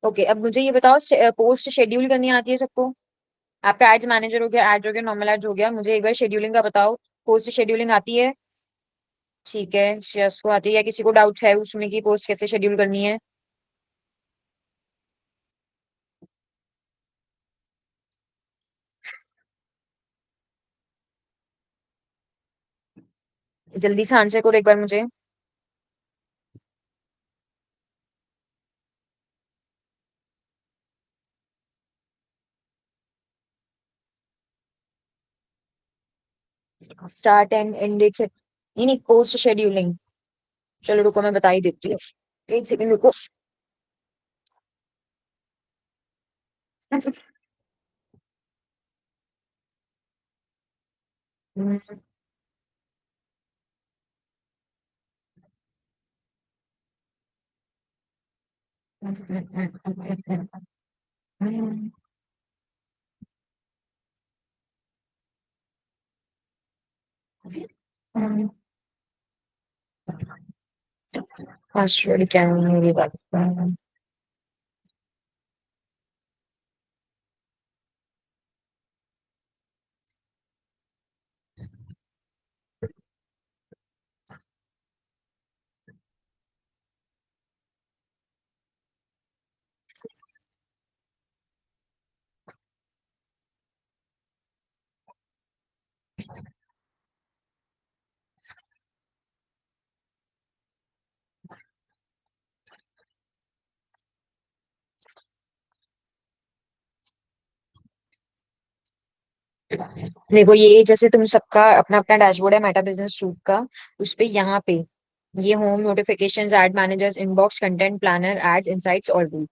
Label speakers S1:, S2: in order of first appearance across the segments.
S1: Okay, अब मुझे ये बताओ, पोस्ट शेड्यूल करनी आती है सबको? आपका एड्स मैनेजर हो गया, एड्स हो गया, नॉर्मल एड्स हो गया, मुझे एक बार शेड्यूलिंग का बताओ। पोस्ट शेड्यूलिंग आती है? ठीक है, यस को आती है, या किसी को डाउट है उसमें कि पोस्ट कैसे शेड्यूल करनी है? जल्दी से आंसर करो एक बार मुझे। स्टार्ट एंड एंड डेट से नहीं, नहीं, पोस्ट शेड्यूलिंग। चलो रुको, मैं बता ही देती हूँ। एक सेकंड रुको। पासवर्ड क्या है मेरी बात? देखो, ये जैसे तुम सबका अपना अपना डैशबोर्ड है मेटा बिजनेस सूट का। उस पे यहाँ पे ये home, notifications, ad managers, inbox, content planner, ads, insights और भी।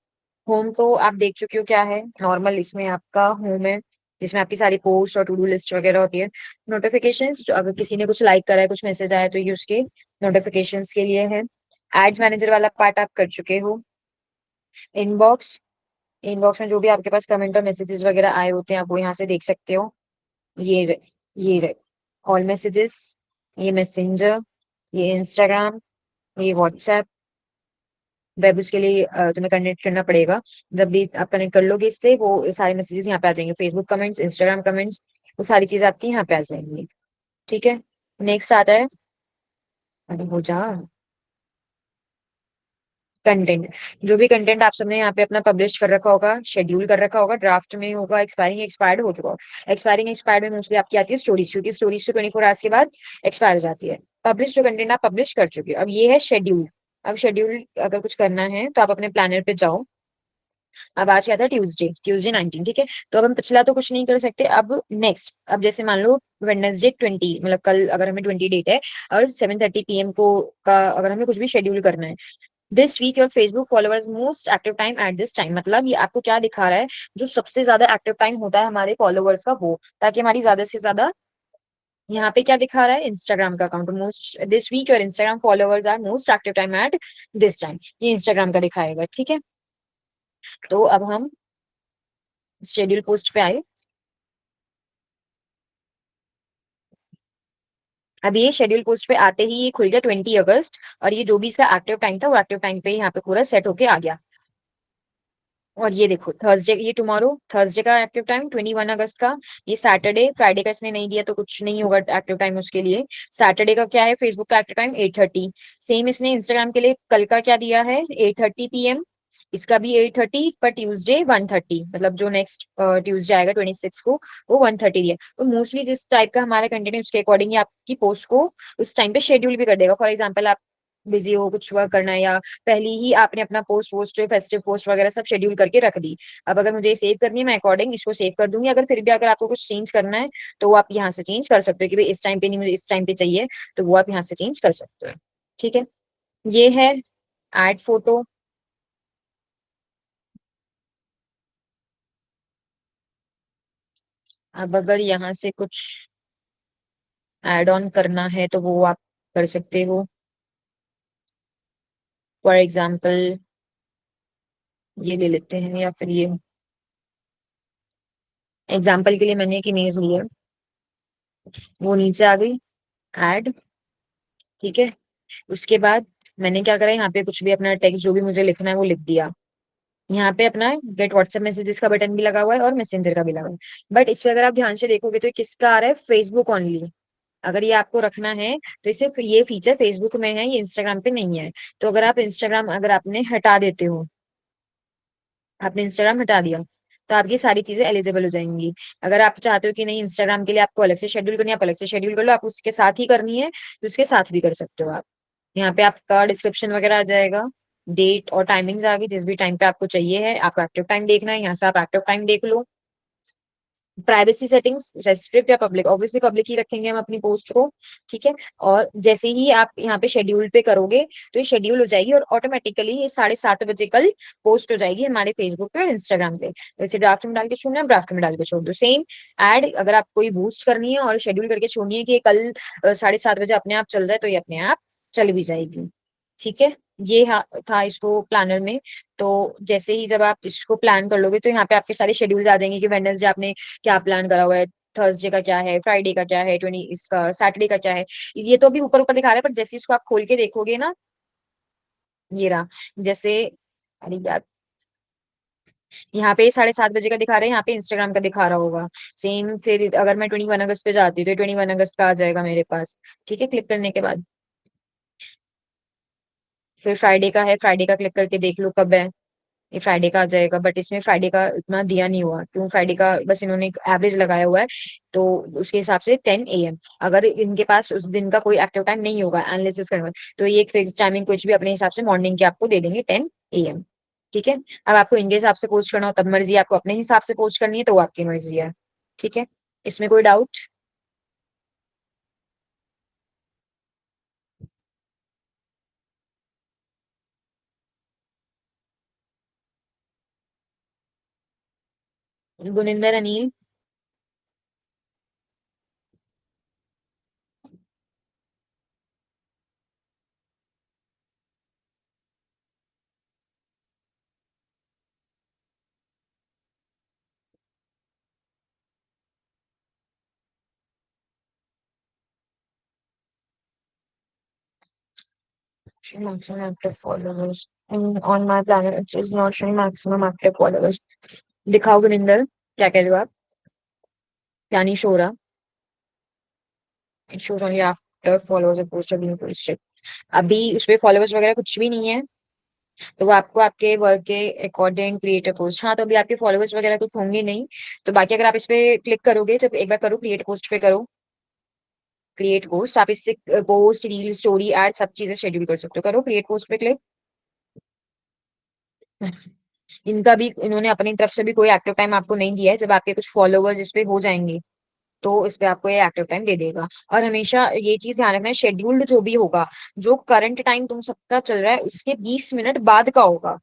S1: होम तो आप देख चुके हो क्या है, नॉर्मल इसमें आपका होम है, जिसमें आपकी सारी पोस्ट और टू डू लिस्ट वगैरह होती है। नोटिफिकेशंस, जो अगर किसी ने कुछ लाइक करा है, कुछ मैसेज आया, तो ये उसके नोटिफिकेशंस के लिए है। एड्स मैनेजर वाला पार्ट आप कर चुके हो। इनबॉक्स, इनबॉक्स में जो भी आपके पास कमेंट और मैसेजेस वगैरह आए होते हैं, आप वो यहाँ से देख सकते हो। ये रहे, ये रहे ऑल मैसेजेस, ये मैसेंजर, ये इंस्टाग्राम, ये व्हाट्सएप। वेब उसके लिए तुम्हें कनेक्ट करना पड़ेगा। जब भी आप कनेक्ट कर लोगे इससे, वो सारे मैसेजेस यहाँ पे आ जाएंगे, फेसबुक कमेंट्स, इंस्टाग्राम कमेंट्स, वो सारी चीजें आपकी यहाँ पे आ जाएंगी। ठीक है। नेक्स्ट आता है, अरे हो जा, कंटेंट। जो भी कंटेंट आप सबने यहाँ पे अपना पब्लिश कर रखा होगा, शेड्यूल कर रखा होगा, ड्राफ्ट में होगा, एक्सपायरिंग एक्सपायर्ड हो चुका होगा। एक्सपायरिंग एक्सपायर्ड में मोस्टली आपकी आती है स्टोरीज, क्योंकि स्टोरीज तो 24 आवर्स के बाद एक्सपायर हो जाती है। पब्लिश जो कंटेंट आप पब्लिश कर चुके हो, अब ये है शेड्यूल। अब शेड्यूल अगर कुछ करना है तो आप अपने प्लानर पे जाओ। अब आज क्या था, ट्यूसडे, ट्यूसडे 19, ठीक है। तो अब हम पिछला तो कुछ नहीं कर सकते। अब नेक्स्ट, अब जैसे मान लो वेडनेसडे 20, मतलब कल अगर हमें 20 डेट है, और 7:30 PM को का अगर हमें कुछ भी शेड्यूल करना है। This week your Facebook followers most active time at this time, मतलब ये आपको क्या दिखा रहा है, जो सबसे ज्यादा एक्टिव टाइम होता है हमारे फॉलोअर्स का, वो, ताकि हमारी ज्यादा से ज्यादा। यहाँ पे क्या दिखा रहा है, इंस्टाग्राम का account, most this week your Instagram followers are most active time at this time, ये इंस्टाग्राम का दिखाएगा। ठीक है। तो अब हम शेड्यूल पोस्ट पे आए। अब ये शेड्यूल पोस्ट पे आते ही ये खुल गया 20 अगस्त, और ये जो भी इसका एक्टिव टाइम था, वो एक्टिव टाइम पे यहाँ पे पूरा सेट होके आ गया। और ये देखो थर्सडे, ये टुमारो थर्सडे का एक्टिव टाइम 21 अगस्त का। ये सैटरडे, फ्राइडे का इसने नहीं दिया तो कुछ नहीं होगा एक्टिव टाइम उसके लिए। सैटरडे का क्या है, फेसबुक का एक्टिव टाइम 8:30। सेम इसने इंस्टाग्राम के लिए कल का क्या दिया है, 8:30 PM। इसका भी 8:30, पर ट्यूसडे 1:30, मतलब जो नेक्स्ट ट्यूसडे आएगा 26 को, वो 1:30 दिया। तो मोस्टली जिस टाइप का हमारा कंटेंट है उसके अकॉर्डिंग ही आपकी पोस्ट को उस टाइम पे शेड्यूल भी कर देगा। फॉर एग्जाम्पल, आप बिजी हो, कुछ वर्क करना है, या पहले ही आपने अपना पोस्ट वोस्ट, फेस्टिव पोस्ट वगैरह सब शेड्यूल करके रख दी। अब अगर मुझे सेव करनी है, मैं अकॉर्डिंग इसको सेव कर दूंगी। अगर फिर भी अगर आपको कुछ चेंज करना है, तो वो आप यहाँ से चेंज कर सकते हो कि भाई इस टाइम पे नहीं, मुझे इस टाइम पे चाहिए, तो वो आप यहाँ से चेंज कर सकते हो। ठीक है। ये है ऐड फोटो। अब अगर यहाँ से कुछ ऐड ऑन करना है तो वो आप कर सकते हो। फॉर एग्जाम्पल, ये ले लेते हैं, या फिर ये एग्जाम्पल के लिए मैंने एक इमेज ली है, वो नीचे आ गई, ऐड। ठीक है। उसके बाद मैंने क्या करा, यहाँ पे कुछ भी अपना टेक्स्ट जो भी मुझे लिखना है वो लिख दिया। यहाँ पे अपना गेट व्हाट्सएप मैसेजेस का बटन भी लगा हुआ है और मैसेंजर का भी लगा हुआ है। बट इस पे अगर आप ध्यान से देखोगे तो ये किसका आ रहा है, फेसबुक ओनली। अगर ये आपको रखना है तो इसे ये फीचर फेसबुक में है, ये इंस्टाग्राम पे नहीं है। तो अगर आप इंस्टाग्राम अगर आपने हटा देते हो, आपने इंस्टाग्राम हटा दिया, तो आपकी सारी चीजें एलिजिबल हो जाएंगी। अगर आप चाहते हो कि नहीं इंस्टाग्राम के लिए आपको अलग से शेड्यूल करनी है, आप अलग से शेड्यूल कर लो, आप उसके साथ ही करनी है तो उसके साथ भी कर सकते हो आप। यहाँ पे आपका डिस्क्रिप्शन वगैरह आ जाएगा, डेट और टाइमिंग्स आ गई, जिस भी टाइम पे आपको चाहिए है, आपको एक्टिव टाइम देखना है यहाँ से आप एक्टिव टाइम देख लो। प्राइवेसी सेटिंग्स रेस्ट्रिक्ट या पब्लिक, ऑब्वियसली पब्लिक ही रखेंगे हम अपनी पोस्ट को। ठीक है। और जैसे ही आप यहाँ पे शेड्यूल पे करोगे तो ये शेड्यूल हो जाएगी और ऑटोमेटिकली ये 7:30 बजे कल पोस्ट हो जाएगी हमारे फेसबुक पे और इंस्टाग्राम पे। जैसे ड्राफ्ट में डाल के छोड़ना है, ड्राफ्ट में डाल के छोड़ दो। सेम एड अगर आप कोई बूस्ट करनी है और शेड्यूल करके छोड़नी है कि ये कल 7:30 बजे अपने आप चल जाए, तो ये अपने आप चल भी जाएगी। ठीक है। ये था इसको प्लानर में। तो जैसे ही जब आप इसको प्लान कर लोगे तो यहाँ पे आपके सारे शेड्यूल्स आ जाएंगे कि वेडनेसडे आपने क्या प्लान करा हुआ है, थर्सडे का क्या है, फ्राइडे का क्या है, ट्वेंटी इसका सैटरडे का क्या है। ये तो अभी ऊपर ऊपर दिखा रहा है, पर जैसे इसको आप खोल के देखोगे ना, ये रहा। जैसे अरे यार, यहाँ पे 7:30 बजे का दिखा रहा है, यहाँ पे इंस्टाग्राम का दिखा रहा होगा सेम। फिर अगर मैं 21 अगस्त पे जाती हूँ तो 21 अगस्त का आ जाएगा मेरे पास। ठीक है। क्लिक करने के बाद फिर फ्राइडे का है, फ्राइडे का क्लिक करके देख लो कब है, ये फ्राइडे का आ जाएगा। बट इसमें फ्राइडे का इतना दिया नहीं हुआ, क्यों, फ्राइडे का बस इन्होंने एक एवरेज लगाया हुआ है। तो उसके हिसाब से 10 AM, अगर इनके पास उस दिन का कोई एक्टिव टाइम नहीं होगा एनालिसिस करने में, तो ये एक फिक्स टाइमिंग कुछ भी अपने हिसाब से मॉर्निंग के आपको दे देंगे 10 AM। ठीक है। अब आपको इनके हिसाब से पोस्ट करना हो तब मर्जी, आपको अपने हिसाब से पोस्ट करनी है तो वो आपकी मर्जी है। ठीक है। इसमें कोई doubt? Guninder Anil. Maximum active followers and on my planner it is not showing maximum active followers। दिखाओ गुनिंदर, क्या कह रहे हो आप? क्या नहीं शो रहा? It shows only after followers और पोस्ट बीइंग पोस्टेड। अभी उसपे फॉलोअर्स वगैरह कुछ भी नहीं है, तो वो आपको आपके वर्क के अकॉर्डिंग क्रिएट अ पोस्ट। हाँ, तो अभी आपके फॉलोअर्स वगैरह कुछ होंगे नहीं। तो बाकी अगर आप इस पे क्लिक करोगे, जब एक बार करो क्रिएट पोस्ट पे करो, क्रिएट पोस्ट, आप इससे पोस्ट रील स्टोरी एड सब चीजें शेड्यूल कर सकते हो। करो क्रिएट पोस्ट पे क्लिक। इनका भी इन्होंने अपनी तरफ से भी कोई एक्टिव टाइम आपको नहीं दिया है। जब आपके कुछ फॉलोवर्स इस पे हो जाएंगे तो इस पे आपको ये एक्टिव टाइम दे देगा। और हमेशा ये चीज ध्यान रखना है, शेड्यूल्ड जो भी होगा, जो करंट टाइम तुम सबका चल रहा है उसके 20 मिनट बाद का होगा।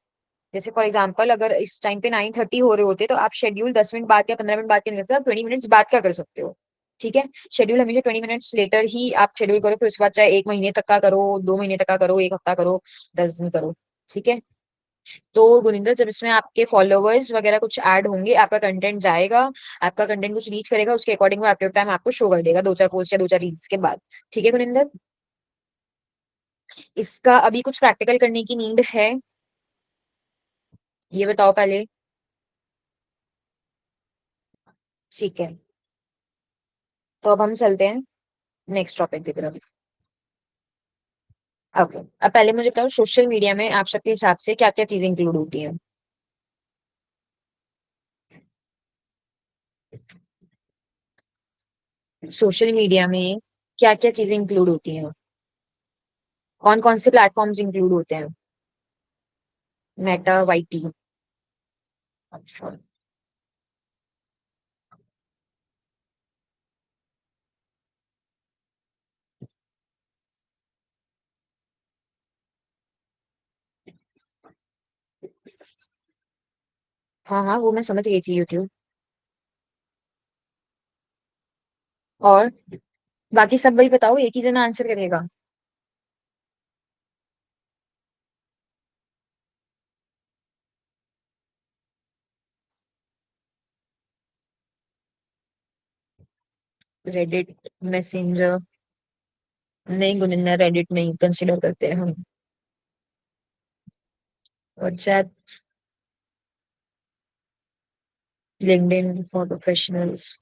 S1: जैसे फॉर एग्जाम्पल अगर इस टाइम पे 9:30 हो रहे होते तो आप शेड्यूल 10 मिनट बाद या 15 मिनट बाद के नहीं कर सकते, 20 मिनट्स बाद का कर सकते हो। ठीक है। शेड्यूल हमेशा 20 मिनट्स लेटर ही आप शेड्यूल करो, फिर उसके बाद चाहे 1 महीने तक का करो, 2 महीने तक का करो, एक हफ्ता करो, 10 दिन करो। ठीक है। तो गुनिंदर, जब इसमें आपके फॉलोवर्स वगैरह कुछ ऐड होंगे, आपका कंटेंट जाएगा, आपका कंटेंट कुछ रीच करेगा, उसके अकॉर्डिंग वो एक्टिव टाइम आपको शो कर देगा 2-4 पोस्ट या 2-4 रील्स के बाद। ठीक है गुनिंदर। इसका अभी कुछ प्रैक्टिकल करने की नीड है, ये बताओ पहले। ठीक है। तो अब हम चलते हैं नेक्स्ट टॉपिक की तरफ। ओके। अब पहले मुझे बताओ, सोशल मीडिया में आप सबके हिसाब से क्या क्या चीजें इंक्लूड होती हैं? सोशल मीडिया में क्या क्या चीजें इंक्लूड होती हैं? कौन कौन से प्लेटफॉर्म्स इंक्लूड होते हैं? Meta, YT. अच्छा। हाँ हाँ, वो मैं समझ गई थी, यूट्यूब। और बाकी सब वही बताओ, एक ही जना आंसर करेगा। Reddit, messenger. नहीं गुनिंदर, रेडिट नहीं कंसिडर करते हैं हम। WhatsApp. LinkedIn for professionals,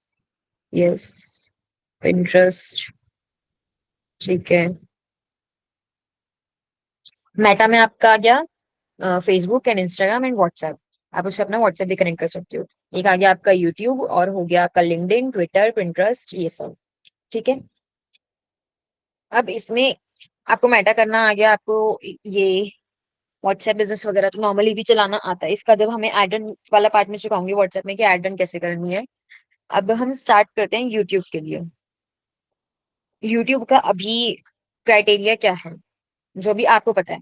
S1: yes. Interest, ठीक है। मेटा में आपका आ गया Facebook and Instagram and WhatsApp. आप उससे अपना व्हाट्सएप भी कनेक्ट कर सकते हो। एक आ गया आपका यूट्यूब, और हो गया आपका लिंक्डइन, ट्विटर, पिंटरेस्ट, ये सब। ठीक है। अब इसमें आपको मेटा करना आ गया, आपको ये व्हाट्सएप बिजनेस वगैरह तो नॉर्मली भी चलाना आता है। इसका जब हमें एड वाला पार्ट में सिखाऊंगी व्हाट्सएप में कि एड कैसे करनी है। अब हम स्टार्ट करते हैं यूट्यूब के लिए। यूट्यूब का अभी क्राइटेरिया क्या है, जो भी आपको पता है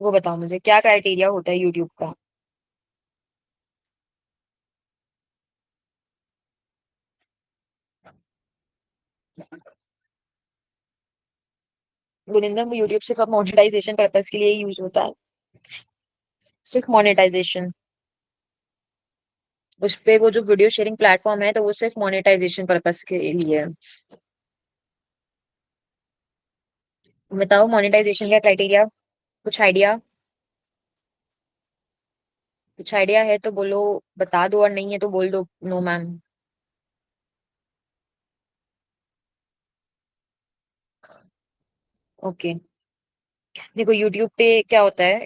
S1: वो बताओ मुझे, क्या क्राइटेरिया होता है यूट्यूब का। गुरिंदर, यूट्यूब सिर्फ मोनेटाइजेशन पर्पस के लिए यूज होता है, सिर्फ मोनेटाइजेशन। उस पे वो जो वीडियो शेयरिंग प्लेटफॉर्म है, तो वो सिर्फ मोनेटाइजेशन पर्पस के लिए है। बताओ मोनेटाइजेशन का क्राइटेरिया, कुछ आइडिया। कुछ आइडिया है तो बोलो, बता दो, और नहीं है तो बोल दो नो मैम। ओके। देखो यूट्यूब पे क्या होता है,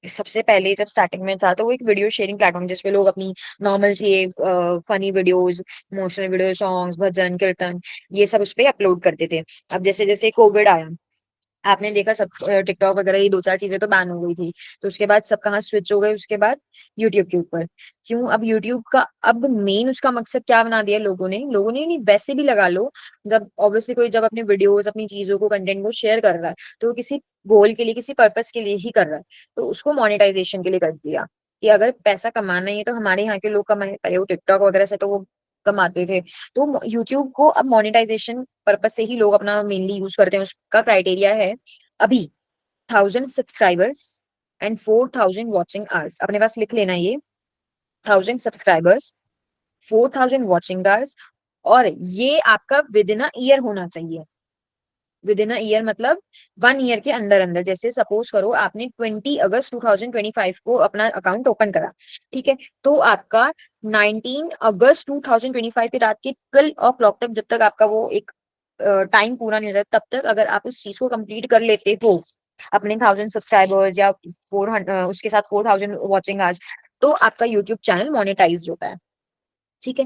S1: सबसे पहले जब स्टार्टिंग में था तो वो एक वीडियो शेयरिंग प्लेटफॉर्म, जिसपे लोग अपनी नॉर्मल सी funny videos, emotional video, songs, भजन कीर्तन, ये सब उस पे अपलोड करते थे। अब जैसे जैसे कोविड आया, आपने देखा सब टिकटॉक वगैरह ये दो चार चीजें तो बैन हो गई थी, तो उसके बाद सब कहाँ स्विच हो गए, उसके बाद यूट्यूब के ऊपर। क्यों, अब यूट्यूब का अब मेन उसका मकसद क्या बना दिया लोगों ने नहीं, वैसे भी लगा लो। जब ऑब्वियसली कोई जब अपने वीडियोस, अपनी चीजों को, कंटेंट को शेयर कर रहा है, तो वो किसी गोल के लिए, किसी पर्पस के लिए ही कर रहा है। तो उसको मोनेटाइजेशन के लिए कर दिया, कि अगर पैसा कमाना ही है तो हमारे यहाँ के लोग कमाए, पहले वो टिकटॉक वगैरह से तो वो कमाते थे। तो यूट्यूब को अब मोनेटाइजेशन पर्पज से ही लोग अपना मेनली यूज करते हैं। उसका क्राइटेरिया है अभी 1000 सब्सक्राइबर्स एंड 4000 वॉचिंग आवर्स। अपने पास लिख लेना ये, 1000 सब्सक्राइबर्स, 4000 वॉचिंग आवर्स, और ये आपका विद इन अ ईयर होना चाहिए। विद इन अ ईयर मतलब 1 ईयर के अंदर अंदर। जैसे सपोज करो आपने 20 अगस्त 2025 को अपना अकाउंट ओपन करा, ठीक है, तो आपका 19 अगस्त 2025 की रात के 12 o'clock तक, जब तक आपका वो एक टाइम पूरा नहीं हो जाता, तब तक अगर आप उस चीज को कंप्लीट कर लेते हो, अपने 1000 सब्सक्राइबर्स या 400, उसके साथ 4000 वॉचिंग आवर्स, तो आपका यूट्यूब चैनल मोनेटाइज होता है। ठीक है,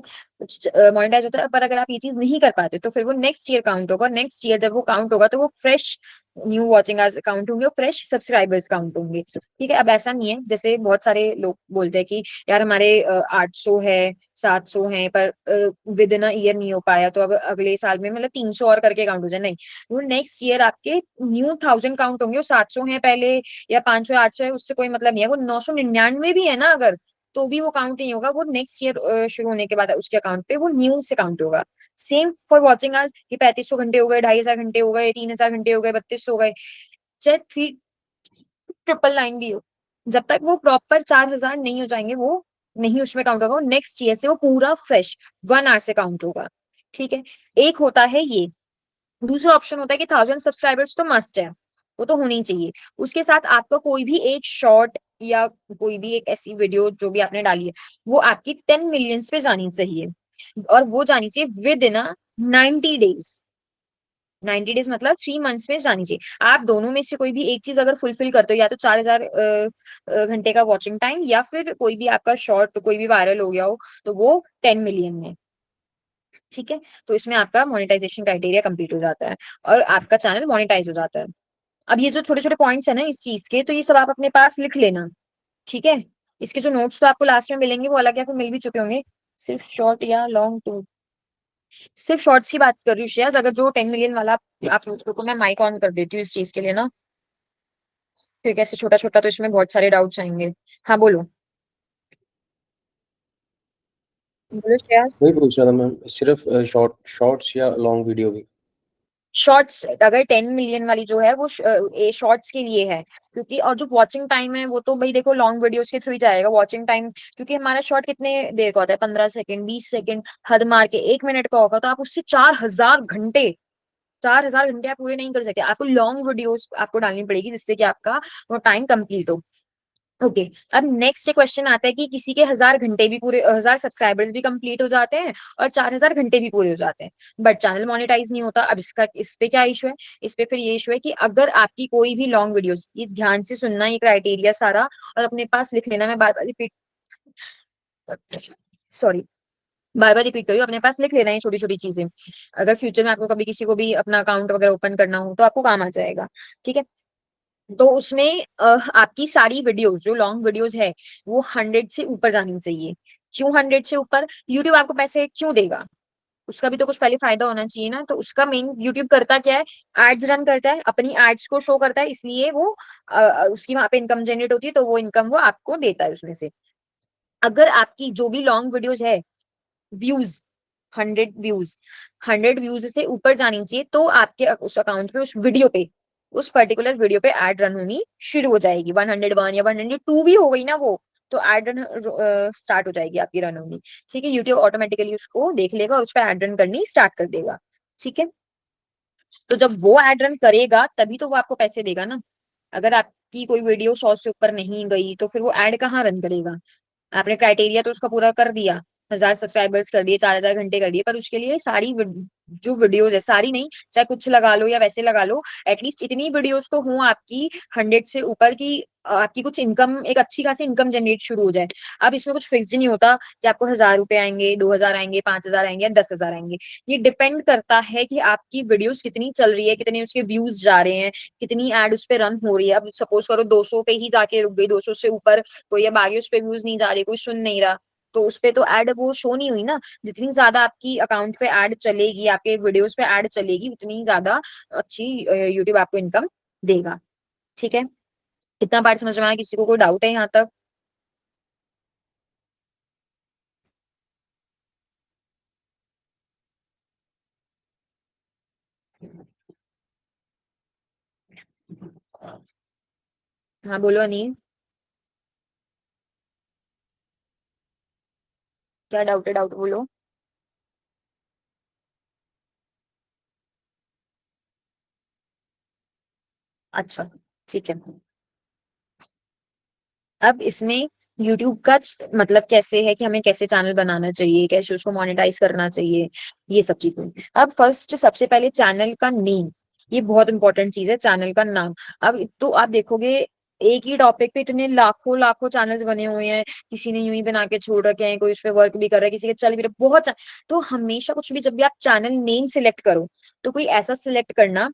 S1: मोनेटाइज होता है। पर अगर आप ये चीज नहीं कर पाते तो फिर वो नेक्स्ट ईयर काउंट होगा। नेक्स्ट ईयर जब वो काउंट होगा तो वो fresh new watching hours count होंगे, फ्रेश सब्सक्राइबर्स काउंट होंगे। ठीक है, अब ऐसा नहीं है, जैसे बहुत सारे लोग बोलते हैं कि यार हमारे 800 है, 700 है, पर विद इन अ ईयर नहीं हो पाया, तो अब अगले साल में मतलब 300 और करके काउंट हो जाए। नहीं, वो नेक्स्ट ईयर आपके न्यू 1000 काउंट होंगे। वो 700 है पहले, या 500 800 है, उससे कोई मतलब नहीं है। वो 999 भी है ना अगर, तो भी वो काउंट नहीं होगा। वो नेक्स्ट ईयर शुरू होने के बाद उसके अकाउंट पे वो न्यू से काउंट होगा। सेम फॉर वॉचिंग आवर्स, कि 3500 घंटे हो गए, 2500 घंटे हो गए, 3000 घंटे हो गए, 3200 हो गए, चाहे 3999 भी हो, जब तक वो प्रॉपर 4000 नहीं हो जाएंगे, वो नहीं उसमें काउंट होगा। वो नेक्स्ट ईयर से वो पूरा फ्रेश 1 आवर से काउंट होगा। ठीक है, एक होता है ये। दूसरा ऑप्शन होता है कि 1000 सब्सक्राइबर्स तो मस्ट है, वो तो होनी चाहिए। उसके साथ आपका कोई भी एक शॉर्ट या कोई भी एक ऐसी वीडियो जो भी आपने डाली है, वो आपकी 10 मिलियंस पे जानी चाहिए, और वो जानी चाहिए with in a 90 days. 90 days मतलब 3 मंथ्स में जानी चाहिए। आप दोनों में से कोई भी एक चीज अगर फुलफिल करते हो, या तो 4000 घंटे का वॉचिंग टाइम, या फिर कोई भी आपका शॉर्ट कोई भी वायरल हो गया हो, तो वो 10 मिलियन में। ठीक है, तो इसमें आपका मोनेटाइजेशन क्राइटेरिया कंप्लीट हो जाता है, और आपका चैनल मोनेटाइज हो जाता है। अब ये जो छोटे छोटे पॉइंट्स है ना इस चीज के, तो ये सब आप अपने पास लिख लेना। ठीक है, इसके जो नोट्स तो आपको लास्ट में मिलेंगे, वो अलग या फिर मिल भी चुके होंगे। सिर्फ शॉर्ट या लॉन्ग टू, सिर्फ शॉर्ट्स की बात कर रही हूँ श्रेयस। अगर जो 10 मिलियन वाला आप पूछ रहे हो, तो मैं माइक ऑन कर देती हूँ इस चीज के लिए ना, फिर कैसे छोटा छोटा तो इसमें बहुत सारे डाउट्स आएंगे। हाँ बोलो, बोलो श्रेयस।
S2: वही पूछ रहा था मैम, सिर्फ शॉर्ट्स या लॉन्ग वीडियो भी?
S1: शॉर्ट्स, अगर 10 मिलियन वाली जो है वो शॉर्ट्स के लिए है, क्योंकि और जो वॉचिंग टाइम है वो तो भाई देखो लॉन्ग वीडियोस के थ्रू ही जाएगा वॉचिंग टाइम। क्योंकि हमारा शॉर्ट कितने देर का होता है, 15 सेकंड, 20 सेकंड, हद मार के 1 मिनट का होगा, तो आप उससे 4000 घंटे, 4000 घंटे आप पूरे नहीं कर सकते। आपको लॉन्ग वीडियोस आपको डालनी पड़ेगी, जिससे कि आपका वो टाइम कंप्लीट हो। ओके। अब नेक्स्ट क्वेश्चन आता है कि किसी के 1000 घंटे भी पूरे 1000 सब्सक्राइबर्स भी कंप्लीट हो जाते हैं और 4000 घंटे भी पूरे हो जाते हैं, बट चैनल मोनेटाइज नहीं होता। अब इसका इस पे क्या इशू है? इस पे फिर ये इशू है कि अगर आपकी कोई भी लॉन्ग वीडियोस, ये ध्यान से सुनना ये क्राइटेरिया सारा और अपने पास लिख लेना, मैं बार बार रिपीट, सॉरी, बार बार रिपीट करियो, अपने पास लिख लेना है छोटी छोटी चीजें। अगर फ्यूचर में आपको कभी किसी को भी अपना अकाउंट वगैरह ओपन करना हो तो आपको काम आ जाएगा। ठीक है। तो उसमें आपकी सारी वीडियोस जो लॉन्ग वीडियोस है वो 100 से ऊपर जानी चाहिए। क्यों 100 से ऊपर? यूट्यूब आपको पैसे क्यों देगा? उसका भी तो कुछ पहले फायदा होना चाहिए ना। तो उसका मेन यूट्यूब करता क्या है? एड्स रन करता है, अपनी एड्स को शो करता है, इसलिए वो उसकी वहां पे इनकम जनरेट होती है, तो वो इनकम वो आपको देता है उसमें से। अगर आपकी जो भी लॉन्ग वीडियोज है, व्यूज, 100 व्यूज, 100 व्यूज से ऊपर जानी चाहिए, तो आपके उस अकाउंट पे, उस वीडियो पे, उस पर्टिकुलर वीडियो पे एड रन होनी शुरू हो जाएगी। 101 या 102 भी हो गई ना वो, तो एड रन स्टार्ट हो जाएगी आपकी रन होनी। ठीक है। यूट्यूब ऑटोमेटिकली उसको देख लेगा और उस पर एड रन करनी स्टार्ट कर देगा। ठीक है। तो जब वो एड रन करेगा तभी तो वो आपको पैसे देगा ना। अगर आपकी कोई वीडियो 100 से ऊपर नहीं गई तो फिर वो एड कहाँ रन करेगा? आपने क्राइटेरिया तो उसका पूरा कर दिया, 1000 सब्सक्राइबर्स कर दिए, 4000 घंटे कर दिए, पर उसके लिए सारी जो वीडियोज है, सारी नहीं, चाहे कुछ लगा लो या वैसे लगा लो, एटलीस्ट इतनी वीडियोज तो हो आपकी 100 से ऊपर की, आपकी कुछ इनकम, एक अच्छी खासी इनकम जनरेट शुरू हो जाए। अब इसमें कुछ फिक्स्ड नहीं होता कि आपको 1000 रुपए आएंगे, 2000 आएंगे, 5000 आएंगे या 10,000 आएंगे। ये डिपेंड करता है कि आपकी वीडियोस कितनी चल रही है, कितने उसके व्यूज जा रहे हैं, कितनी एड उस पर रन हो रही है। अब सपोज करो 200 पे ही जाके रुक गई, 200 से ऊपर कोई, अब आगे उस पे व्यूज नहीं जा रही, कोई सुन नहीं रहा, तो उस पे तो एड वो शो नहीं हुई ना। जितनी ज्यादा आपकी अकाउंट पे एड चलेगी, आपके वीडियोस पे एड चलेगी, उतनी ज्यादा अच्छी यूट्यूब आपको इनकम देगा। ठीक है। कितना पार्ट समझ में आया? किसी को कोई डाउट है यहाँ तक? हाँ बोलो अनिल, क्या डाउट है? डाउट बोलो। अच्छा, ठीक है। अब इसमें यूट्यूब का मतलब कैसे है कि हमें कैसे चैनल बनाना चाहिए, कैसे उसको मोनेटाइज करना चाहिए, ये सब चीजें। अब फर्स्ट, सबसे पहले चैनल का नेम, ये बहुत इंपॉर्टेंट चीज है, चैनल का नाम। अब तो आप देखोगे एक ही टॉपिक पे इतने लाखों लाखों चैनल्स बने हुए हैं, किसी ने यूं ही बना के छोड़ रखे हैं, कोई उस पर वर्क भी कर रहा है, किसी के चल भी रहे, तो हमेशा कुछ भी जब भी आप चैनल नेम सिलेक्ट करो, तो कोई ऐसा सिलेक्ट करना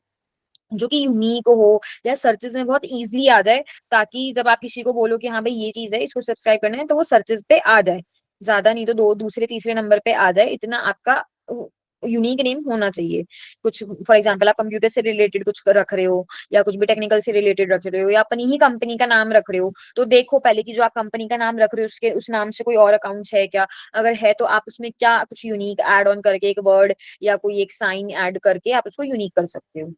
S1: जो कि यूनिक हो या सर्चेज में बहुत इजीली आ जाए, ताकि जब आप किसी को बोलो कि हाँ भाई ये चीज है, इसको सब्सक्राइब करना है, तो वो सर्चेज पे आ जाए। ज्यादा नहीं तो दो दूसरे तीसरे नंबर पे आ जाए, इतना आपका यूनिक नेम होना चाहिए। कुछ फॉर एग्जांपल आप कंप्यूटर से रिलेटेड कुछ रख रहे हो, या कुछ भी टेक्निकल से रिलेटेड रख रहे हो, या अपनी ही कंपनी का नाम रख रहे हो, तो देखो पहले कि जो आप कंपनी का नाम रख रहे हो उसके उस नाम से कोई और अकाउंट है क्या। अगर है तो आप उसमें क्या कुछ यूनिक ऐड ऑन करके, एक वर्ड या कोई एक साइन ऐड करके आप उसको यूनिक कर सकते हो।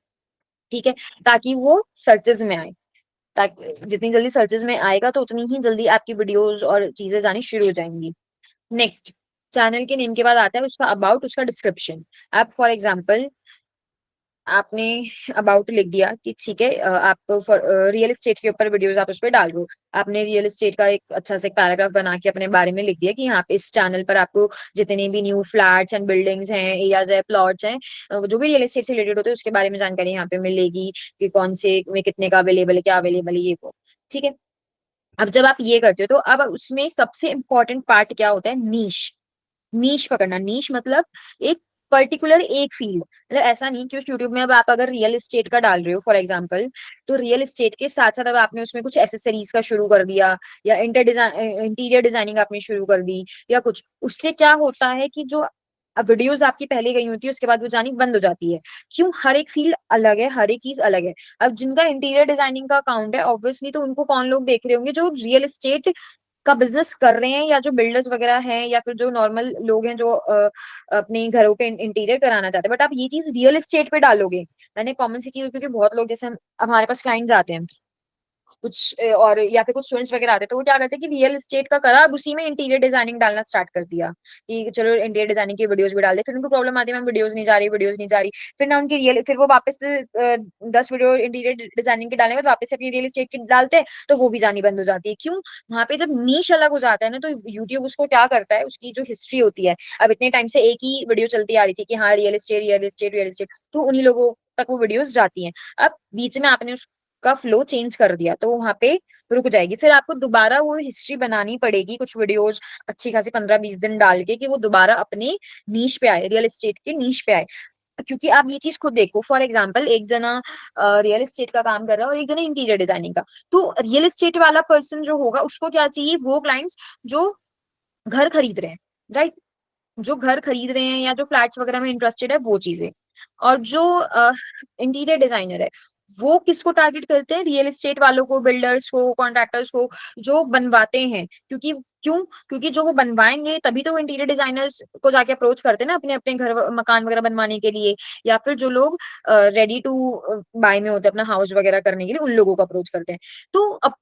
S1: ठीक है। ताकि वो सर्चेज में आए, ताकि जितनी जल्दी सर्चेज में आएगा तो उतनी ही जल्दी आपकी वीडियोस और चीजें जानी शुरू हो जाएंगी। नेक्स्ट, चैनल के नेम के बाद आता है उसका अबाउट, उसका डिस्क्रिप्शन। आप फॉर एग्जांपल आपने अबाउट लिख दिया कि ठीक है, आप रियल एस्टेट के ऊपर वीडियोस आप उस पर डाल रहे हो, आपने रियल एस्टेट का एक अच्छा सा एक पैराग्राफ बना के अपने बारे में लिख दिया कि यहाँ पे इस चैनल पर आपको जितने भी न्यू फ्लैट्स एंड बिल्डिंग्स हैं, एरियाज है, प्लॉट्स हैं, जो भी रियल एस्टेट से रिलेटेड होते हैं उसके बारे में जानकारी यहाँ पे मिलेगी, कि कौन से में कितने का अवेलेबल है, क्या अवेलेबल है, ये वो। ठीक है। अब जब आप ये करते हो तो अब उसमें सबसे इंपॉर्टेंट पार्ट क्या होता है? नीश। नीश पकड़ना। नीश मतलब एक पर्टिकुलर एक फील्ड, मतलब ऐसा नहीं कि उस यूट्यूब में अब आप अगर रियल एस्टेट का डाल रहे हो फॉर एग्जांपल, तो रियल एस्टेट के साथ साथ अब आपने उसमें कुछ एसेसरीज का शुरू कर दिया, या इंटीरियर डिजाइनिंग आपने शुरू कर दी, या कुछ, उससे क्या होता है कि जो वीडियोस आपकी पहले गई होती है उसके बाद वो जानी बंद हो जाती है। क्यों? हर एक फील्ड अलग है, हर एक चीज अलग है। अब जिनका इंटीरियर डिजाइनिंग का अकाउंट है, ऑब्वियसली तो उनको कौन लोग देख रहे होंगे? जो रियल एस्टेट का बिजनेस कर रहे हैं, या जो बिल्डर्स वगैरह हैं, या फिर जो नॉर्मल लोग हैं जो अपने घरों पे इंटीरियर कराना चाहते हैं। बट आप ये चीज रियल एस्टेट पे डालोगे, मैंने कॉमन सी चीज, क्योंकि बहुत लोग जैसे हम, अब हमारे पास क्लाइंट्स आते हैं, कुछ और या फिर कुछ स्टूडेंट्स वगैरह आते हैं, तो वो क्या करते हैं कि रियल एस्टेट का करा, अब उसी में इंटीरियर डिजाइनिंग डालना स्टार्ट कर दिया कि चलो इंटीरियर डिजाइनिंग की वीडियोस भी डाल दे। फिर उनको प्रॉब्लम आती है, मैम वीडियोस नहीं जा रही, वीडियोस नहीं जा रही। फिर ना उनकी रियल, फिर वो वापस से 10 वीडियो इंटीरियर डिजाइनिंग के डालने के बाद वापस से अपनी रियल एस्टेट की डालते हैं, तो वो भी जानी बंद हो जाती है। क्यों? वहां पे जब नीश अलग हो जाता है ना, तो यूट्यूब उसको क्या करता है, उसकी जो हिस्ट्री होती है, अब इतने टाइम से एक ही वीडियो चलती आ रही थी कि हाँ real estate real estate real estate, तो उन्हीं लोगों तक वो वीडियोस जाती हैं। अब बीच में आपने उसका फ्लो चेंज कर दिया, तो वहां पे रुक जाएगी। फिर आपको दोबारा वो हिस्ट्री बनानी पड़ेगी, कुछ वीडियोस अच्छी खासी 15-20 दिन डाल के, कि वो दोबारा अपने नीश पे आए, रियल एस्टेट के नीश पे आए। क्योंकि आप ये चीज खुद देखो, फॉर एग्जाम्पल एक जना रियल एस्टेट का काम कर रहा है और एक जना इंटीरियर डिजाइनिंग का, तो रियल एस्टेट वाला पर्सन जो होगा उसको क्या चाहिए, वो क्लाइंट्स जो घर खरीद रहे हैं, राइट, जो घर खरीद रहे हैं या जो फ्लैट्स वगैरह में इंटरेस्टेड है, वो चीजें। और जो इंटीरियर डिजाइनर है, वो किसको टारगेट करते हैं, रियल एस्टेट वालों को, बिल्डर्स को, कॉन्ट्रैक्टर्स को, जो बनवाते हैं। क्योंकि क्यों? क्योंकि जो वो बनवाएंगे तभी तो वो इंटीरियर डिजाइनर्स को जाके अप्रोच करते हैं ना, अपने अपने घर मकान वगैरह बनवाने के लिए, या फिर जो लोग रेडी टू बाय में होते हैं अपना हाउस वगैरह करने के लिए, उन लोगों को अप्रोच करते हैं। तो अब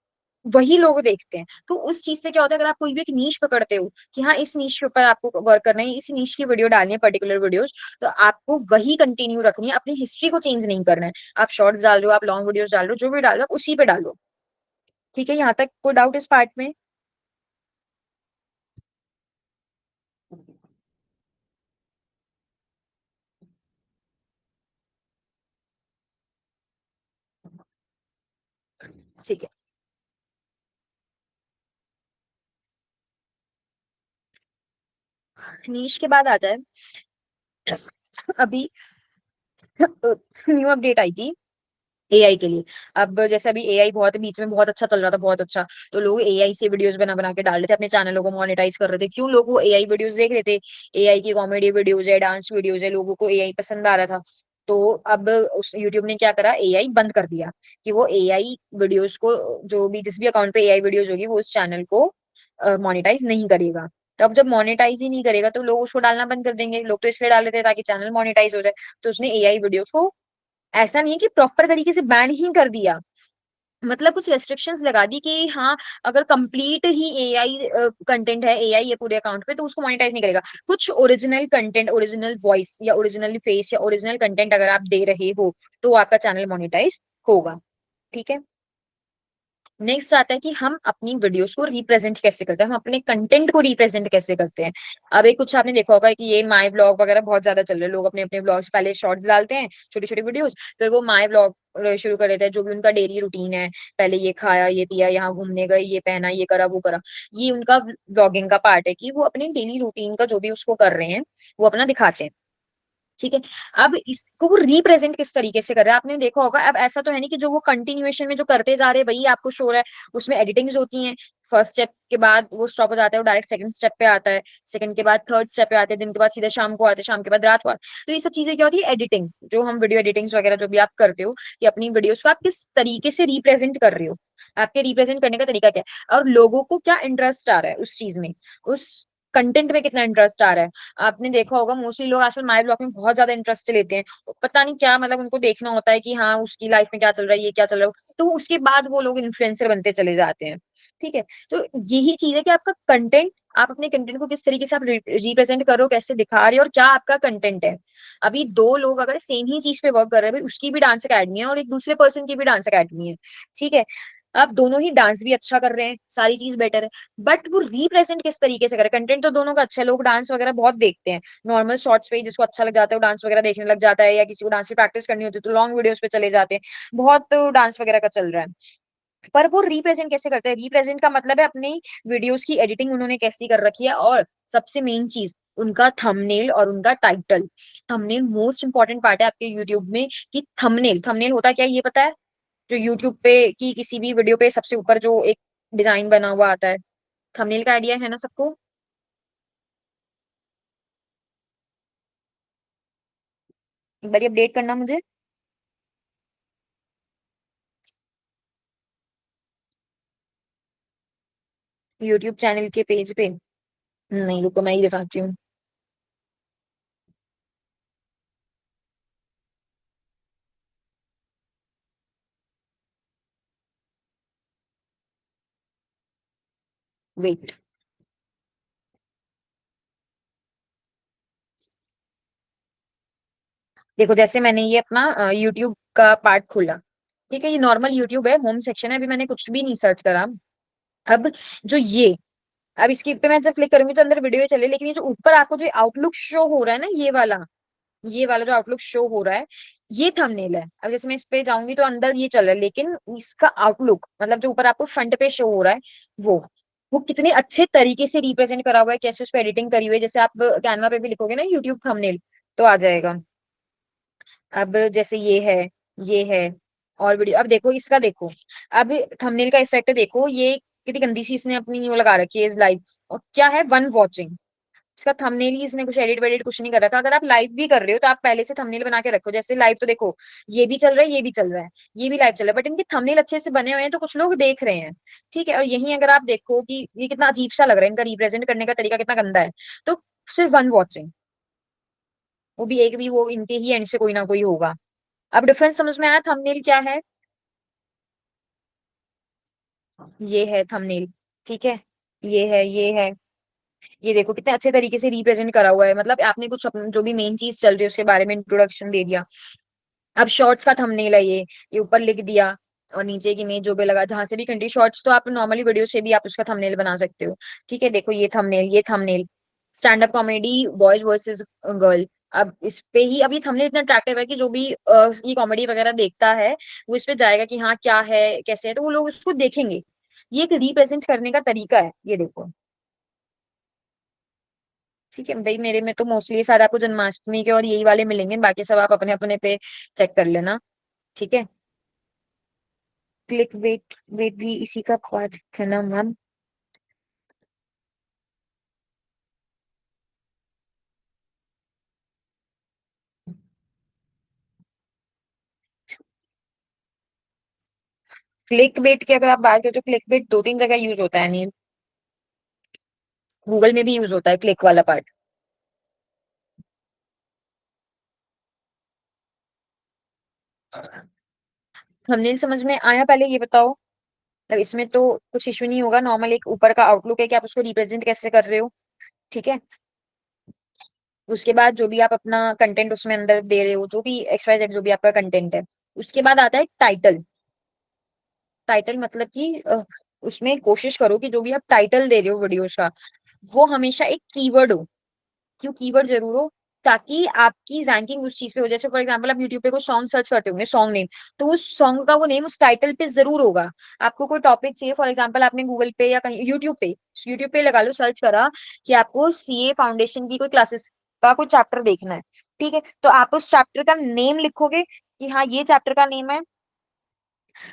S1: वही लोग देखते हैं। तो उस चीज से क्या होता है, अगर आप कोई भी एक नीश पकड़ते हो कि हाँ इस नीश के ऊपर आपको वर्क करना है, इस नीश की वीडियो डालनी है, पर्टिकुलर वीडियोस, तो आपको वही कंटिन्यू रखनी है, अपनी हिस्ट्री को चेंज नहीं करना है। आप शॉर्ट्स डाल रहे हो, आप लॉन्ग वीडियोस डाल रहे हो, जो भी डाल रहे हो आप उसी पे डालो। ठीक है, यहाँ तक कोई डाउट इस पार्ट में? ठीक है, नीश के बाद आ जाए, अभी न्यू अपडेट आई थी एआई के लिए। अब जैसे अभी एआई बहुत बीच में बहुत अच्छा चल रहा था, बहुत अच्छा, तो लोग एआई से वीडियोस बना बना के डाल रहे थे, अपने चैनलों को मोनेटाइज कर रहे थे। क्यों? लोग वो एआई वीडियोस देख रहे थे, एआई की कॉमेडी वीडियोस है, डांस वीडियोस है, लोगों को एआई पसंद आ रहा था। तो अब उस यूट्यूब ने क्या करा, एआई बंद कर दिया कि वो एआई वीडियोस को, जो भी जिस भी अकाउंट पे एआई वीडियोस होगी, वो उस चैनल को मोनेटाइज नहीं करेगा। तो अब जब मोनेटाइज ही नहीं करेगा, तो लोग उसको डालना बंद कर देंगे। लोग तो इसलिए डाल लेते हैं ताकि चैनल मोनेटाइज हो जाए। तो उसने एआई वीडियोस को, ऐसा नहीं है कि प्रॉपर तरीके से बैन ही कर दिया, मतलब कुछ रेस्ट्रिक्शंस लगा दी कि हाँ अगर कंप्लीट ही एआई कंटेंट है, एआई है पूरे अकाउंट पे, तो उसको मोनेटाइज नहीं करेगा। कुछ ओरिजिनल कंटेंट, ओरिजिनल वॉइस या ओरिजिनल फेस या ओरिजिनल कंटेंट अगर आप दे रहे हो, तो आपका चैनल मोनेटाइज होगा। ठीक है, नेक्स्ट आता है कि हम अपनी वीडियोस को रिप्रेजेंट कैसे करते हैं, हम अपने कंटेंट को रिप्रेजेंट कैसे करते हैं। अब एक कुछ आपने देखा होगा कि ये माय ब्लॉग वगैरह बहुत ज्यादा चल रहे हैं, लोग अपने अपने ब्लॉग्स पहले शॉर्ट्स डालते हैं, छोटी छोटी वीडियोस, फिर वो माय ब्लॉग शुरू कर देते हैं, जो भी उनका डेली रूटीन है, पहले ये खाया, ये पिया, यहाँ घूमने गए, ये पहना, ये करा, वो करा। ये उनका ब्लॉगिंग का पार्ट है कि वो अपने डेली रूटीन का जो भी उसको कर रहे हैं, वो अपना दिखाते हैं। ठीक है, अब इसको वो रिप्रेजेंट किस तरीके से कर रहा है, आपने देखा होगा। अब ऐसा तो है नहीं कि जो वो कंटिन्यूएशन में जो करते जा रहे हैं वही आपको शो रहा है, उसमें एडिटिंग्स होती हैं। फर्स्ट स्टेप के बाद वो स्टॉप हो जाता है, वो डायरेक्ट सेकंड स्टेप पे आता है, सेकंड के बाद थर्ड स्टेप पे आते हैं, दिन के बाद सीधे शाम को आते हैं, शाम के बाद रात को आते हैं। तो ये सब चीजें क्या होती है, एडिटिंग, जो हम वीडियो एडिटिंग्स वगैरह जो भी आप करते हो, कि अपनी वीडियोस को आप किस तरीके से रिप्रेजेंट कर रहे हो, आपके रिप्रेजेंट करने का तरीका क्या है, और लोगों को क्या इंटरेस्ट आ रहा है उस चीज में, उस कंटेंट में कितना इंटरेस्ट आ रहा है। आपने देखा होगा मोस्टली लोग आजकल माय ब्लॉग में बहुत ज्यादा इंटरेस्ट लेते हैं, पता नहीं क्या, मतलब उनको देखना होता है कि हाँ उसकी लाइफ में क्या चल रहा है, ये क्या चल रहा है, तो उसके बाद वो लोग इन्फ्लुएंसर बनते चले जाते हैं। ठीक है, तो यही चीज है कि आपका कंटेंट, आप अपने कंटेंट को किस तरीके से आप रिप्रेजेंट करो, कैसे दिखा रहे हो, और क्या आपका कंटेंट है। अभी दो लोग अगर सेम ही चीज पे वर्क कर रहे हैं, भाई उसकी भी डांस अकेडमी है और एक दूसरे पर्सन की भी डांस अकेडमी है, ठीक है, आप दोनों ही डांस भी अच्छा कर रहे हैं, सारी चीज बेटर है, बट वो रिप्रेजेंट किस तरीके से करे। कंटेंट तो दोनों का अच्छा है, लोग डांस वगैरह बहुत देखते हैं, नॉर्मल शॉर्ट्स पे ही जिसको अच्छा लग जाता है वो डांस वगैरह देखने लग जाता है, या किसी को डांस की प्रैक्टिस करनी होती है तो लॉन्ग वीडियोस पे चले जाते हैं, बहुत डांस वगैरह का चल रहा है। पर वो रिप्रेजेंट कैसे करते हैं, रिप्रेजेंट का मतलब है अपनी वीडियोस की एडिटिंग उन्होंने कैसी कर रखी है, और सबसे मेन चीज उनका थंबनेल और उनका title. Thumbnail most important part है आपके यूट्यूब में, कि थंबनेल, थंबनेल होता क्या है ये पता है, जो यूट्यूब पे की किसी भी वीडियो पे सबसे ऊपर जो एक डिजाइन बना हुआ आता है, थंबनेल का आइडिया है ना सबको? एक बार अपडेट करना मुझे यूट्यूब चैनल के पेज पे। नहीं रुको, मैं ही दिखाती हूँ। वेट, देखो जैसे मैंने ये अपना यूट्यूब का पार्ट खोला, ठीक है, ये नॉर्मल यूट्यूब है, होम सेक्शन है, अभी मैंने कुछ भी नहीं सर्च करा। अब जो ये, अब इसके पे मैं जब क्लिक करूंगी तो अंदर वीडियो चले, लेकिन ये जो ऊपर आपको जो आउटलुक शो हो रहा है ना, ये वाला जो आउटलुक शो हो रहा है, ये थंबनेल है। अब जैसे मैं इस पे जाऊंगी तो अंदर ये चल रहा है, लेकिन इसका आउटलुक मतलब जो ऊपर आपको फ्रंट पे शो हो रहा है, वो वो कितने अच्छे तरीके से रिप्रेजेंट करा हुआ है, कैसे उस पर एडिटिंग करी हुई है। जैसे आप कैनवा पे भी लिखोगे ना यूट्यूब थंबनेल, तो आ जाएगा। अब जैसे ये है और वीडियो, अब देखो इसका, देखो अब थंबनेल का इफेक्ट देखो, ये कितनी गंदी सी इसने अपनी वो लगा रखी है, इस लाइव, और क्या है, वन वॉचिंग। इसका थंबनेल ही इसने कुछ एडिट वेडिट कुछ नहीं कर रखा। अगर आप लाइव भी कर रहे हो तो आप पहले से थंबनेल बना के रखो। जैसे लाइव तो देखो, ये भी चल रहा है, ये भी चल रहा है, ये भी लाइव चल रहा है, बट इनके थंबनेल अच्छे से बने हुए हैं तो कुछ लोग देख रहे हैं। ठीक है, और यही अगर आप देखो कि ये कितना अजीब सा लग रहा है, इनका रिप्रेजेंट करने का तरीका कितना गंदा है, तो सिर्फ वन वॉचिंग, वो भी एक भी, वो इनके ही एंड से कोई ना कोई होगा। अब डिफरेंस समझ में आया, थंबनेल क्या है, ये है थंबनेल, ठीक है, ये है, ये देखो कितने अच्छे तरीके से रिप्रेजेंट करा हुआ है, मतलब आपने कुछ जो भी मेन चीज चल रही है उसके बारे में इंट्रोडक्शन दे दिया। अब शॉर्ट्स का थंबनेल है ये ऊपर लिख दिया, और नीचे एक इमेज जो भी लगा, जहां से भी कंट्री शॉर्ट्स तो आप नॉर्मली वीडियो से भी आप उसका थंबनेल बना सकते हो। ठीक है, देखो ये thumbnail stand up comedy boys versus girl. अब इस पे ही, अब ये थंबनेल इतना अट्रैक्टिव है कि जो भी ये कॉमेडी वगैरह देखता है वो इस पे जाएगा कि हाँ क्या है कैसे है, तो वो लोग उसको देखेंगे। ये एक रिप्रेजेंट करने का तरीका है, ये देखो। ठीक है भाई, मेरे में तो मोस्टली सारे आपको जन्माष्टमी के और यही वाले मिलेंगे, बाकी सब आप अपने अपने पे चेक कर लेना। ठीक है, क्लिक वेट, वेट भी इसी का पार्ट है ना मैम। क्लिक वेट की अगर आप बात करें तो क्लिक वेट दो तीन जगह यूज होता है, नहीं, गूगल में भी यूज होता है क्लिक वाला पार्ट। थंबनेल समझ में आया, पहले ये बताओ। अब इसमें तो कुछ इशू नहीं होगा, नॉर्मल एक ऊपर का आउटलुक है कि आप उसको रिप्रेजेंट कैसे कर रहे हो। ठीक है, उसके बाद जो भी आप अपना कंटेंट उसमें अंदर दे रहे हो, जो भी XYZ जो भी आपका कंटेंट है, उसके बाद आता है टाइटल। टाइटल मतलब कि उसमें कोशिश करो कि जो भी आप टाइटल दे रहे हो वीडियोस का, वो हमेशा एक कीवर्ड हो। क्यों कीवर्ड जरूर हो, ताकि आपकी रैंकिंग उस चीज पे हो। जैसे फॉर एग्जांपल आप यूट्यूब पे कोई सॉन्ग सर्च करते होंगे, सॉन्ग नेम, तो उस सॉन्ग का वो नेम उस टाइटल पे जरूर होगा। आपको कोई टॉपिक चाहिए, फॉर एग्जांपल आपने गूगल पे या कहीं यूट्यूब पे लगा लो, सर्च करा कि आपको CA फाउंडेशन की कोई क्लासेस का कोई चैप्टर देखना है। ठीक है, तो आप उस चैप्टर का नेम लिखोगे कि हाँ ये चैप्टर का नेम है,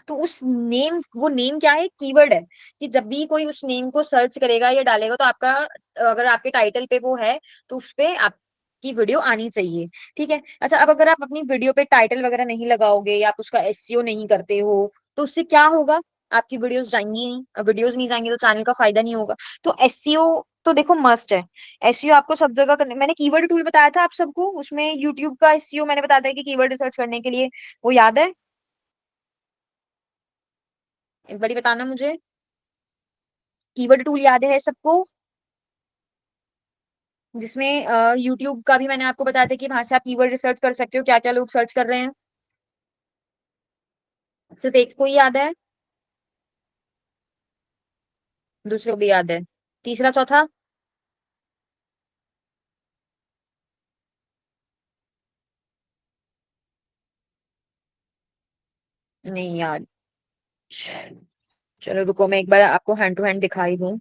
S1: तो उस नेम, वो नेम क्या है, कीवर्ड है, कि जब भी कोई उस नेम को सर्च करेगा या डालेगा तो आपका, अगर आपके टाइटल पे वो है तो उस पे आपकी वीडियो आनी चाहिए। ठीक है, अच्छा, अब अगर आप अपनी वीडियो पे टाइटल वगैरह नहीं लगाओगे या आप उसका SEO नहीं करते हो, तो उससे क्या होगा, आपकी वीडियोस जाएंगी नहीं, अब वीडियोस नहीं जाएंगी तो चैनल का फायदा नहीं होगा। तो SEO तो देखो मस्ट है। SEO आपको सब जगह करने, मैंने कीवर्ड टूल बताया था आप सबको, उसमें यूट्यूब का SEO मैंने बताया था कि कीवर्ड रिसर्च करने के लिए, वो याद है, एक बारी बताना मुझे, कीवर्ड टूल याद है सबको, जिसमें यूट्यूब का भी मैंने आपको बताया था कि वहां से आप कीवर्ड रिसर्च कर सकते हो, क्या क्या लोग सर्च कर रहे हैं। सिर्फ एक को ही याद है, दूसरे को भी याद है, तीसरा चौथा नहीं याद। चलो रुको, मैं एक बार आपको हैंड टू हैंड दिखाई दूं।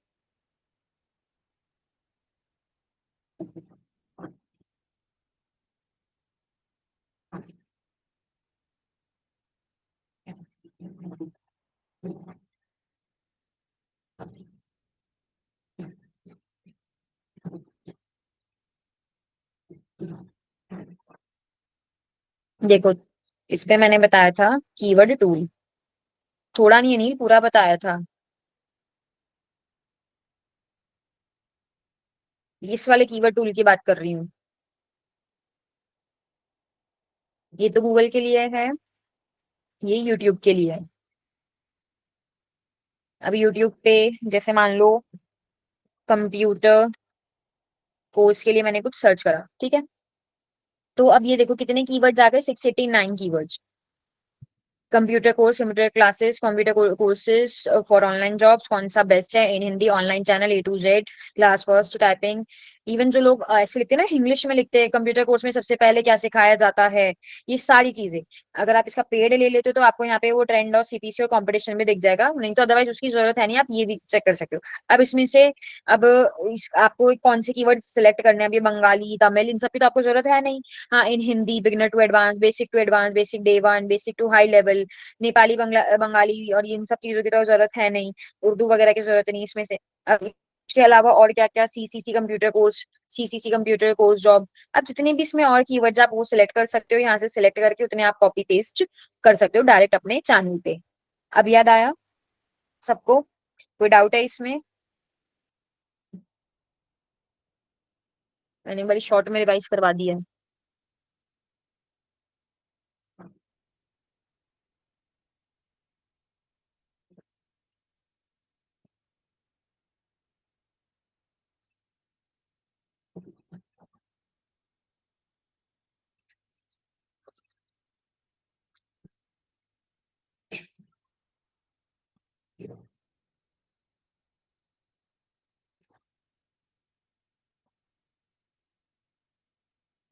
S1: देखो, इस पे मैंने बताया था कीवर्ड टूल, थोड़ा नहीं, नहीं पूरा बताया था। इस वाले कीवर्ड टूल की बात कर रही हूँ, ये तो गूगल के लिए है, ये यूट्यूब के लिए है। अब यूट्यूब पे जैसे मान लो कंप्यूटर कोर्स के लिए मैंने कुछ सर्च करा, ठीक है। तो अब ये देखो कितने कीवर्ड्स आ गए, 689 keywords. Computer course, computer classes, computer courses for online jobs, कौन सा बेस्ट है in Hindi, online channel A to Z, class first typing. Even जो लोग ऐसे लिखते हैं ना, इंग्लिश में लिखते हैं, कंप्यूटर कोर्स में सबसे पहले क्या सिखाया जाता है, ये सारी चीजें अगर आप इसका पेड ले लेते हो तो आपको यहाँ पे वो ट्रेंड और CPC और कंपटीशन में दिख जाएगा, नहीं तो अदरवाइज उसकी जरूरत है नहीं, आप ये भी चेक कर सकते हो। अब इसमें से अब आपको कौन से कीवर्ड सिलेक्ट करने हैं, अब ये बंगाली, तमिल, इन सब की तो आपको जरूरत है नहीं। हाँ, in Hindi beginner to advance, basic to advance, basic day 1, basic to high level, Nepali, Bengali और इन सब चीजों की तो जरूरत है नहीं, उर्दू वगैरह की जरूरत नहीं इसमें से। अब इसके अलावा और क्या क्या, CCC computer course, CCC computer course job. अब जितने भी इसमें और कीवर्ड्स आप वो सिलेक्ट कर सकते हो, यहाँ से सिलेक्ट करके उतने आप कॉपी पेस्ट कर सकते हो डायरेक्ट अपने चैनल पे। अब याद आया सबको? कोई डाउट है इसमें? मैंने बड़ी शॉर्ट में रिवाइज करवा दिया है।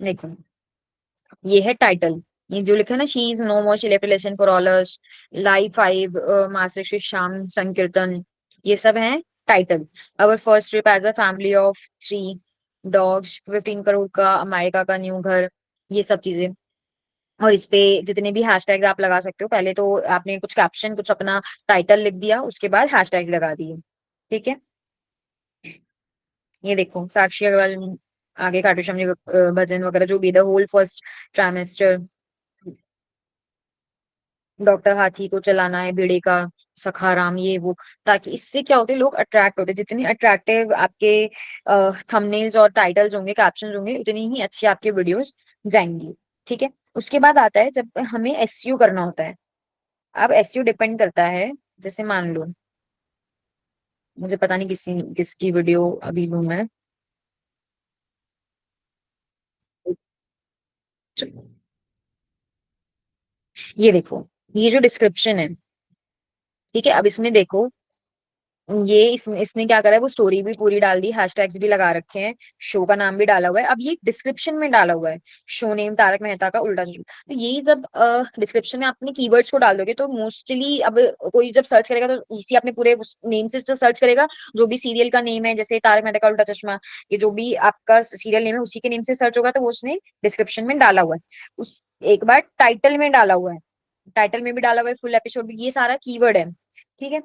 S1: देखो, ये है टाइटल, ये जो लिखा है ना, she is no more, she left lesson for all us, live 5, master Shri Shyam Sankirtan, ये सब है title. Our first trip as a family of 3 dogs, 15 crore का अमेरिका का न्यू घर, ये सब चीजें। और इस पे जितने भी हैशटैग्स आप लगा सकते हो, पहले तो आपने कुछ कैप्शन, कुछ अपना टाइटल लिख दिया, उसके बाद हैशटैग्स लगा दिए, ठीक है। ये देखो, साक्षी अग्रवाल, आगे खाटू श्याम जी का, भजन वगैरह जो भी, the whole first trimester, doctor हाथी को चलाना है भिड़े का, सखाराम, ये वो। ताकि इससे क्या होते हैं, लोग अट्रैक्ट होते हैं, जितनी अट्रैक्टिव आपके थंबनेल्स और टाइटल्स होंगे, कैप्शंस होंगे, उतनी ही अच्छी आपकी वीडियोस जाएंगी, ठीक है। उसके बाद आता है जब हमें SEO करना होता है। अब SEO डिपेंड करता है, जैसे मान लो, मुझे पता नहीं किसकी वीडियो अभी लूं मैं। ये देखो, ये जो डिस्क्रिप्शन है, ठीक है, अब इसमें देखो, ये इसने क्या करा है, वो स्टोरी भी पूरी डाल दी, हैशटैग्स भी लगा रखे हैं, शो का नाम भी डाला हुआ है, अब ये डिस्क्रिप्शन में डाला हुआ है, शो नेम तारक मेहता का उल्टा चश्मा। तो ये जब डिस्क्रिप्शन में आपने कीवर्ड्स को डाल दोगे तो मोस्टली अब कोई जब सर्च करेगा तो इसी अपने पूरे नेम से सर्च करेगा, जो भी सीरियल का नेम है, जैसे तारक मेहता का उल्टा चश्मा, ये जो भी आपका सीरियल नेम है उसी के नेम से सर्च होगा, तो वो उसने डिस्क्रिप्शन में डाला हुआ है। उस एक बार टाइटल में डाला हुआ है, टाइटल में भी डाला हुआ है, फुल एपिसोड भी, ये सारा कीवर्ड है, ठीक है।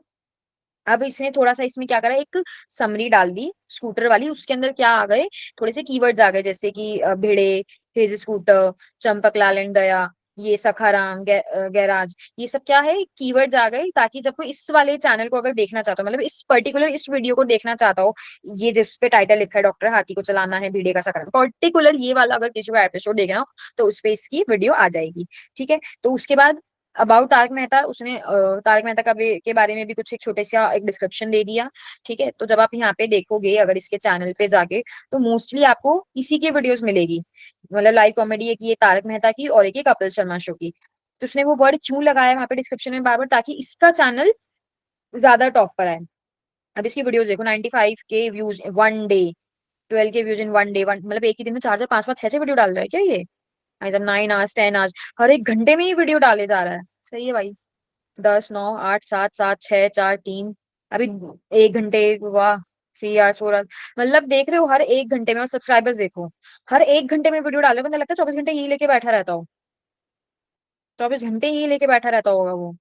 S1: अब इसने थोड़ा सा इसमें क्या करा, एक समरी डाल दी स्कूटर वाली, उसके अंदर क्या आ गए, थोड़े से कीवर्ड्स आ गए, जैसे कि Bhide, his scooter, Champak Lal and Daya, ये सखाराम, गैराज, ये सब क्या है, कीवर्ड्स आ गए, ताकि जब कोई इस वाले चैनल को अगर देखना चाहता हो, मतलब इस पर्टिकुलर इस वीडियो को देखना चाहता हो, ये जिस पे टाइटल लिखा है डॉक्टर हाथी को चलाना है भिड़े का सखाराम, पर्टिकुलर ये वाला अगर किसी को एपिसोड देखना हो तो उस पे इसकी वीडियो आ जाएगी, ठीक है। तो उसके बाद अबाउट तारक मेहता, उसने तारक मेहता के बारे में भी कुछ एक छोटे सा एक डिस्क्रिप्शन दे दिया, ठीक है। तो जब आप यहाँ पे देखोगे अगर इसके चैनल पे जाके, तो मोस्टली आपको इसी की वीडियोस मिलेगी, मतलब लाइव कॉमेडी, एक ये तारक मेहता की और एक ये कपिल शर्मा शो की। तो उसने वो वर्ड क्यों लगाया वहां पे डिस्क्रिप्शन में बार बार, ताकि इसका चैनल ज्यादा टॉप पर आए। अब इसकी वीडियोस देखो, 95 के व्यूज 1 डे, 12 के व्यूज इन 1 डे, मतलब एक ही दिन में 4 4 5 5 6 6 वीडियो डाल रहा है क्या ये, भाई साहब, 9 आवर्स 10 आवर्स, हर एक घंटे में ही वीडियो डाले जा रहा है, सही है भाई। 10 9 8 7 7 6 4 3, अभी 1 घंटे हुआ, 3 आवर्स 4 आवर्स, मतलब देख रहे हो हर एक घंटे में। और सब्सक्राइबर्स देखो, हर एक घंटे में वीडियो डाले, बंदा लगता है 24 घंटे यही लेके बैठा रहता हो, 24 घंटे ही लेके बैठा रहता होगा वो,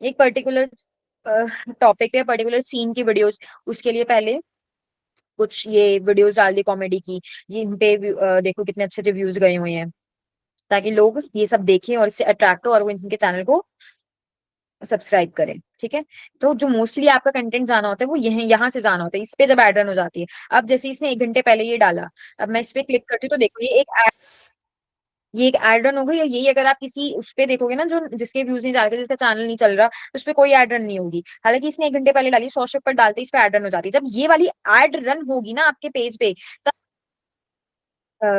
S1: एक पर्टिकुलर टॉपिक पे, पर्टिकुलर सीन की वीडियोस। उसके लिए पहले कुछ ये वीडियोस डाल दी कॉमेडी की, जिन पे देखो कितने अच्छे अच्छे व्यूज गए हुए हैं, ताकि लोग ये सब देखें और इससे अट्रैक्ट हो और वो इनके चैनल को सब्सक्राइब करें, ठीक है। तो जो मोस्टली आपका कंटेंट जाना होता है वो यहाँ से जाना होता है, इस पे जब एड रन हो जाती है। अब जैसे इसने 1 घंटे पहले ये डाला, अब मैं इस पे क्लिक करती हूँ तो देखो ये एक ये एक एड रन हो गई, और यही अगर आप किसी उस पे देखोगे ना, जो जिसके व्यूज नहीं जा रहे, जिसका चैनल नहीं चल रहा, उस पे कोई एड रन नहीं होगी। हालांकि इसने 1 घंटे पहले डाली, 100 पर डालते ही इस पे एड रन हो जाती है। जब ये वाली एड रन होगी ना आपके पेज पे, तब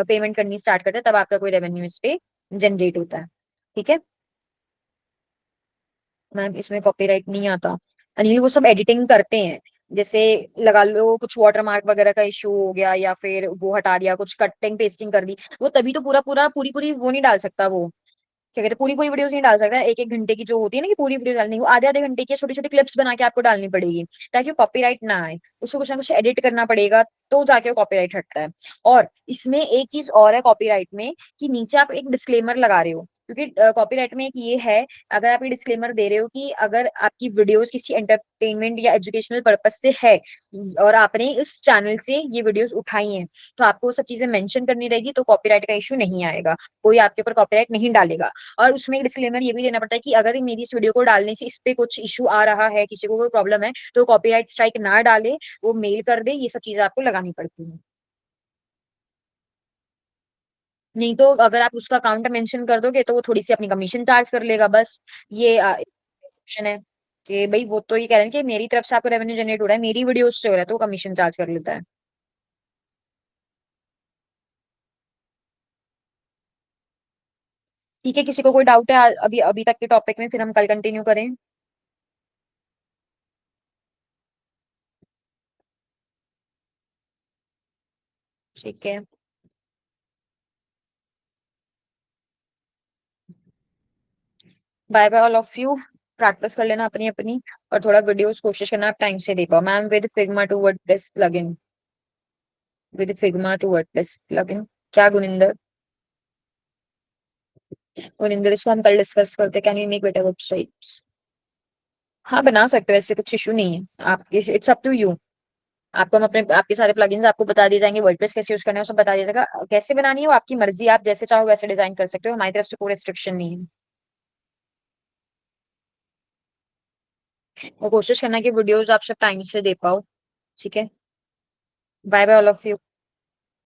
S1: पेमेंट करनी स्टार्ट करते हैं, तब आपका कोई रेवेन्यू इस पे जनरेट होता है। ठीक है मैम, इसमें कॉपीराइट नहीं आता। अनिल वो सब एडिटिंग करते हैं, जैसे लगा लो कुछ वाटरमार्क वगैरह का इशू हो गया, या फिर वो हटा दिया, कुछ कटिंग पेस्टिंग कर दी, वो तभी तो पूरा पूरा पूरी पूरी वो नहीं डाल सकता वो, क्या कहते हैं, पूरी पूरी वीडियोस नहीं डाल सकता है। 1 1 घंटे की जो होती है ना, कि पूरी वीडियो डालनी, वो आधे आधे घंटे की छोटी छोटी क्लिप्स बना के आपको डालनी पड़ेगी, ताकि कॉपीराइट ना आए। उसको कुछ ना कुछ एडिट करना पड़ेगा, तो जाके कॉपीराइट हटता है। और इसमें एक चीज और है कॉपीराइट में, कि नीचे आप एक डिस्क्लेमर लगा रहे हो, क्योंकि कॉपीराइट में एक ये है, अगर आप ये डिस्क्लेमर दे रहे हो कि अगर आपकी वीडियोस किसी एंटरटेनमेंट या एजुकेशनल पर्पज से है, और आपने इस चैनल से ये वीडियोस उठाई हैं, तो आपको वो सब चीजें मेंशन करनी रहेगी, तो कॉपीराइट का इशू नहीं आएगा, कोई आपके ऊपर कॉपीराइट नहीं डालेगा। और उसमें एक डिस्क्लेमर ये भी देना पड़ता है कि अगर मेरी इस वीडियो को डालने से इस पे कुछ इशू आ रहा है, किसी को कोई प्रॉब्लम है, तो कॉपीराइट स्ट्राइक ना डाले, वो मेल कर दे, ये सब चीजें आपको लगानी पड़ती हैं। नहीं तो अगर आप उसका अकाउंट मेंशन कर दोगे, तो वो थोड़ी सी अपनी कमीशन चार्ज कर लेगा, बस। ये ऑप्शन है कि भाई वो तो ये कह रहे हैं कि मेरी तरफ से आपको रेवेन्यू जनरेट हो रहा है, मेरी वीडियो से हो रहा है, तो वो कमीशन चार्ज कर लेता है। ठीक है, किसी को कोई डाउट है अभी अभी तक के टॉपिक में, फिर हम कल कंटिन्यू करें। ठीक है, bye bye all of you. Practice कर लेना अपनी अपनी, और थोड़ा वीडियोस कोशिश करना आप टाइम से दे पाओ। Ma'am with Figma to WordPress plugin, with Figma to WordPress plugin. क्या गुनिंदर? गुनिंदर, इसको हम कल डिस्कस करते, can you make better websites? हाँ बना सकते हो, ऐसे कुछ इशू नहीं है। आप इट्स अप टू यू। आपको हम अपने आपके सारे प्लगइन्स आपको बता दिए जाएंगे, वर्डप्रेस कैसे यूज करना है वो सब बता दिया जाएगा। कैसे बनानी है वो आपकी मर्जी, आप जैसे चाहो वैसे डिजाइन कर सकते हो, हमारी तरफ से कोई रेस्ट्रिक्शन नहीं है। वो कोशिश करना कि वीडियोस आप सब टाइम से दे पाओ। ठीक है, bye bye all of you.